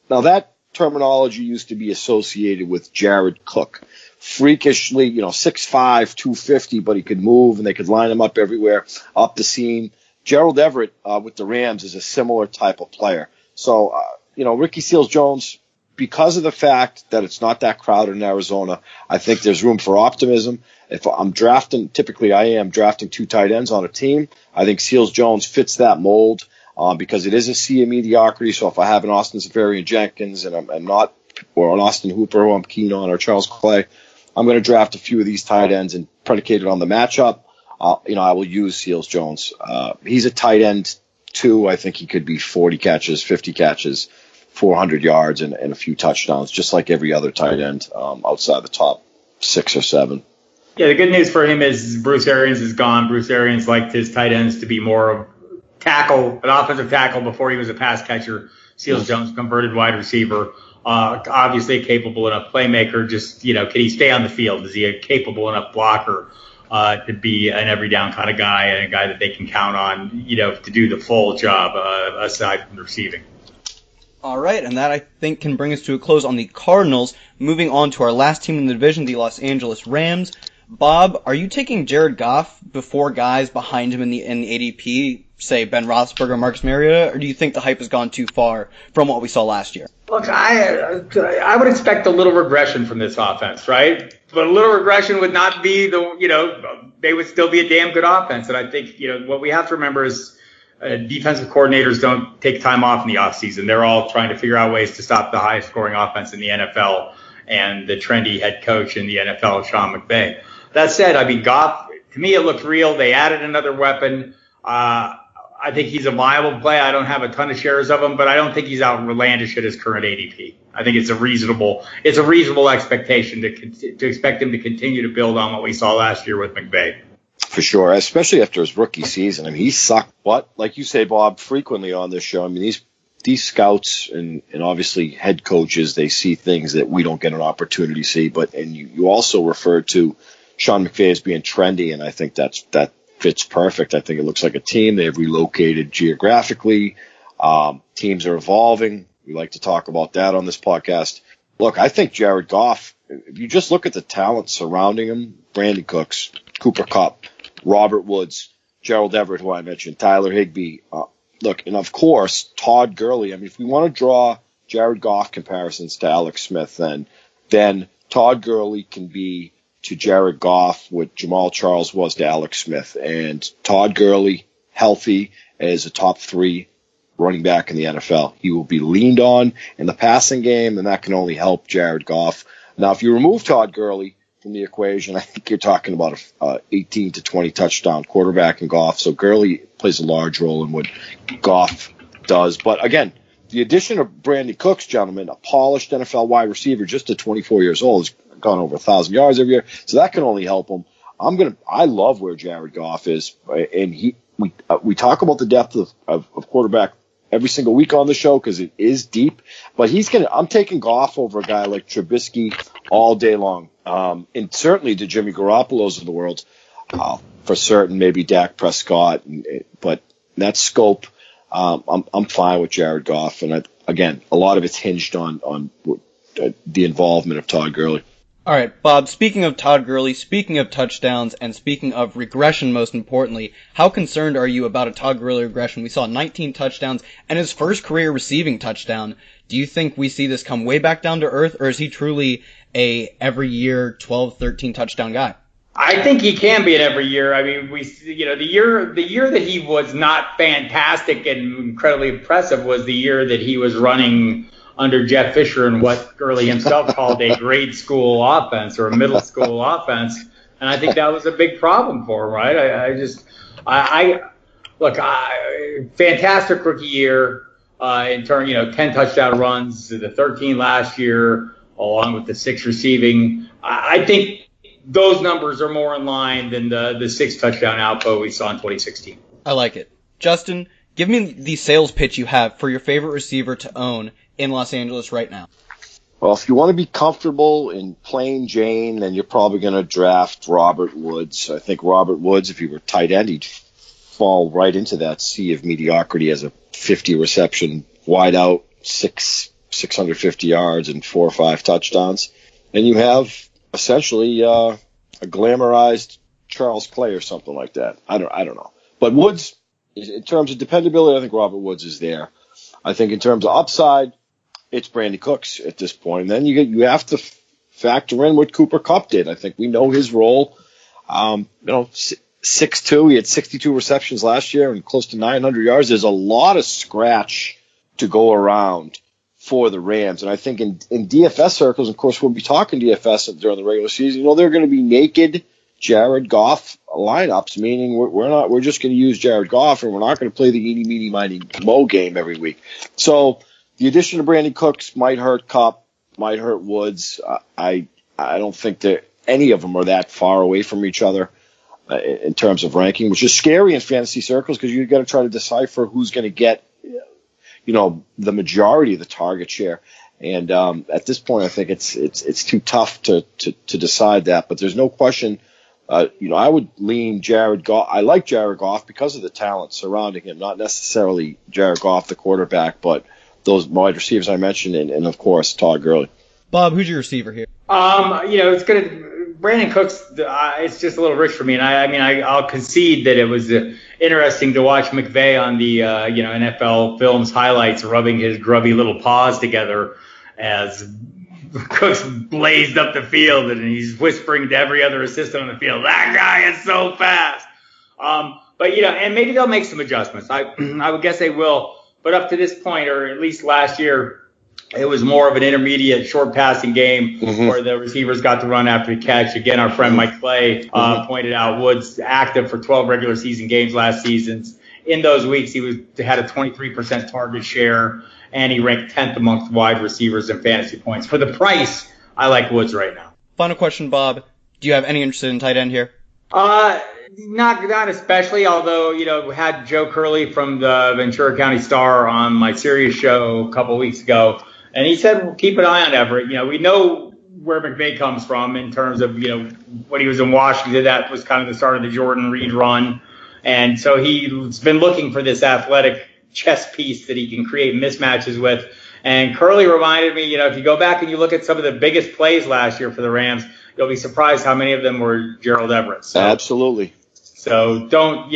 Now, that terminology used to be associated with Jared Cook. Freakishly, 6'5", 250, but he could move and they could line him up everywhere, up the seam. Gerald Everett with the Rams is a similar type of player. So, Ricky Seals-Jones, because of the fact that it's not that crowded in Arizona, I think there's room for optimism. If I'm drafting, typically I am drafting 2 tight ends on a team. I think Seals-Jones fits that mold because it is a sea of mediocrity. So if I have an Austin Seferian-Jenkins and I'm not, or an Austin Hooper who I'm keen on, or Charles Clay, I'm going to draft a few of these tight ends and predicate it on the matchup. I will use Seals-Jones. He's a tight end too. I think he could be 40 catches, 50 catches, 400 yards, and a few touchdowns, just like every other tight end outside the top 6 or 7. Yeah, the good news for him is Bruce Arians is gone. Bruce Arians liked his tight ends to be more of an offensive tackle before he was a pass catcher. Seals-Jones converted wide receiver. Obviously a capable enough playmaker. Just, can he stay on the field? Is he a capable enough blocker to be an every down kind of guy and a guy that they can count on, to do the full job aside from receiving? All right, and that I think can bring us to a close on the Cardinals. Moving on to our last team in the division, the Los Angeles Rams. Bob, are you taking Jared Goff before guys behind him in the ADP, say Ben Roethlisberger, Marcus Mariota, or do you think the hype has gone too far from what we saw last year? Look, I would expect a little regression from this offense, right? But a little regression would not be they would still be a damn good offense. And I think, what we have to remember is defensive coordinators don't take time off in the offseason. They're all trying to figure out ways to stop the highest scoring offense in the NFL and the trendy head coach in the NFL, Sean McVay. That said, Goff, to me, it looked real. They added another weapon. I think he's a viable play. I don't have a ton of shares of him, but I don't think he's outlandish at his current ADP. I think it's a reasonable expectation to expect him to continue to build on what we saw last year with McVay. For sure, especially after his rookie season. I mean, he sucked, but like you say, Bob, frequently on this show, I mean, these scouts and obviously head coaches, they see things that we don't get an opportunity to see. And you also referred to Sean McVay as being trendy, and I think that fits perfect. I think it looks like a team. They've relocated geographically. Teams are evolving. We like to talk about that on this podcast. Look, I think Jared Goff, if you just look at the talent surrounding him, Brandon Cooks, Cooper Kupp, Robert Woods, Gerald Everett, who I mentioned, Tyler Higbee, look, and of course, Todd Gurley. I mean, if we want to draw Jared Goff comparisons to Alex Smith, then Todd Gurley can be to Jared Goff what Jamal Charles was to Alex Smith. And Todd Gurley, healthy, as a top 3 running back in the NFL. He will be leaned on in the passing game, and that can only help Jared Goff. Now, if you remove Todd Gurley from the equation, I think you're talking about a 18 to 20 touchdown quarterback in Goff. So Gurley plays a large role in what Goff does. But again, the addition of Brandon Cooks, gentlemen, a polished NFL wide receiver, just at 24 years old, has gone over 1,000 yards every year. So that can only help him. I love where Jared Goff is, and we talk about the depth of quarterback every single week on the show because it is deep. But I'm taking Goff over a guy like Trubisky all day long. And certainly the Jimmy Garoppolo's of the world, for certain, maybe Dak Prescott, but in that scope, I'm fine with Jared Goff. And again, a lot of it's hinged on the involvement of Todd Gurley. All right, Bob, speaking of Todd Gurley, speaking of touchdowns, and speaking of regression most importantly, how concerned are you about a Todd Gurley regression? We saw 19 touchdowns and his first career receiving touchdown. Do you think we see this come way back down to earth, or is he truly a every year 12, 13 touchdown guy? I think he can be an every year. I mean, the year that he was not fantastic and incredibly impressive was the year that he was running under Jeff Fisher and what Gurley himself called a grade school offense or a middle school offense. And I think that was a big problem for him, right? Fantastic rookie year in turn, 10 touchdown runs, the 13 last year, along with the 6 receiving. I think those numbers are more in line than the 6 touchdown output we saw in 2016. I like it. Justin, give me the sales pitch you have for your favorite receiver to own in Los Angeles right now. Well, if you want to be comfortable in plain Jane, then you're probably going to draft Robert Woods. I think Robert Woods, if he were tight end, he'd fall right into that sea of mediocrity as a 50 reception wide out, 650 yards and 4 or 5 touchdowns. And you have essentially a glamorized Charles Clay or something like that. I don't know. But Woods, in terms of dependability, I think Robert Woods is there. I think in terms of upside, it's Brandon Cooks at this point. And then you have to factor in what Cooper Kupp did. I think we know his role. 6'2", he had 62 receptions last year and close to 900 yards. There's a lot of scratch to go around for the Rams. And I think in DFS circles, of course, we'll be talking DFS during the regular season. They're going to be naked Jared Goff lineups, meaning we're just going to use Jared Goff and we're not going to play the eeny, meeny, miny, mo game every week. So the addition of Brandon Cooks might hurt Kupp, might hurt Woods. I don't think that any of them are that far away from each other in terms of ranking, which is scary in fantasy circles because you've got to try to decipher who's going to get, the majority of the target share. And at this point, I think it's too tough to decide that. But there's no question. I would lean Jared Goff. I like Jared Goff because of the talent surrounding him, not necessarily Jared Goff, the quarterback, but those wide receivers I mentioned, and of course, Todd Gurley. Bob, who's your receiver here? It's Brandon Cooks. It's just a little rich for me, and I'll concede that it was interesting to watch McVay on the NFL Films highlights, rubbing his grubby little paws together as Cooks blazed up the field, and he's whispering to every other assistant on the field, "That guy is so fast." And maybe they'll make some adjustments. I would guess they will. But up to this point, or at least last year, it was more of an intermediate short passing game where the receivers got to run after the catch. Again, our friend Mike Clay pointed out Woods active for 12 regular season games last season. In those weeks, he had a 23% target share, and he ranked 10th amongst wide receivers in fantasy points. For the price, I like Woods right now. Final question, Bob. Do you have any interest in tight end here? Not especially, although, had Joe Curley from the Ventura County Star on my Sirius show a couple weeks ago, and he said, well, keep an eye on Everett. We know where McVay comes from in terms of, when he was in Washington, that was kind of the start of the Jordan Reed run. And so he's been looking for this athletic chess piece that he can create mismatches with. And Curley reminded me, if you go back and you look at some of the biggest plays last year for the Rams, you'll be surprised how many of them were Gerald Everett. So, absolutely. So don't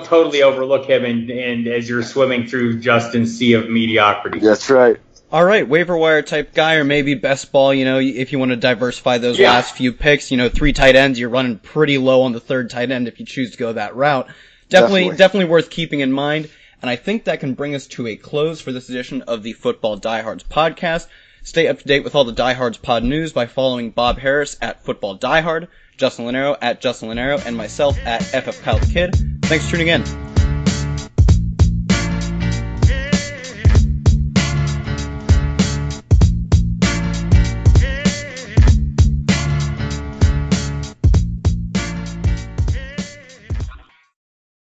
totally overlook him and as you're swimming through Justin's sea of mediocrity. That's right. All right, waiver wire type guy, or maybe best ball, if you want to diversify those last few picks, 3 tight ends, you're running pretty low on the 3rd tight end if you choose to go that route. Definitely worth keeping in mind. And I think that can bring us to a close for this edition of the Football Diehards podcast. Stay up to date with all the Diehards pod news by following Bob Harris at Football Diehard, Justin Lonero at Justin Lonero, and myself at FF Kyle the Kid. Thanks for tuning in.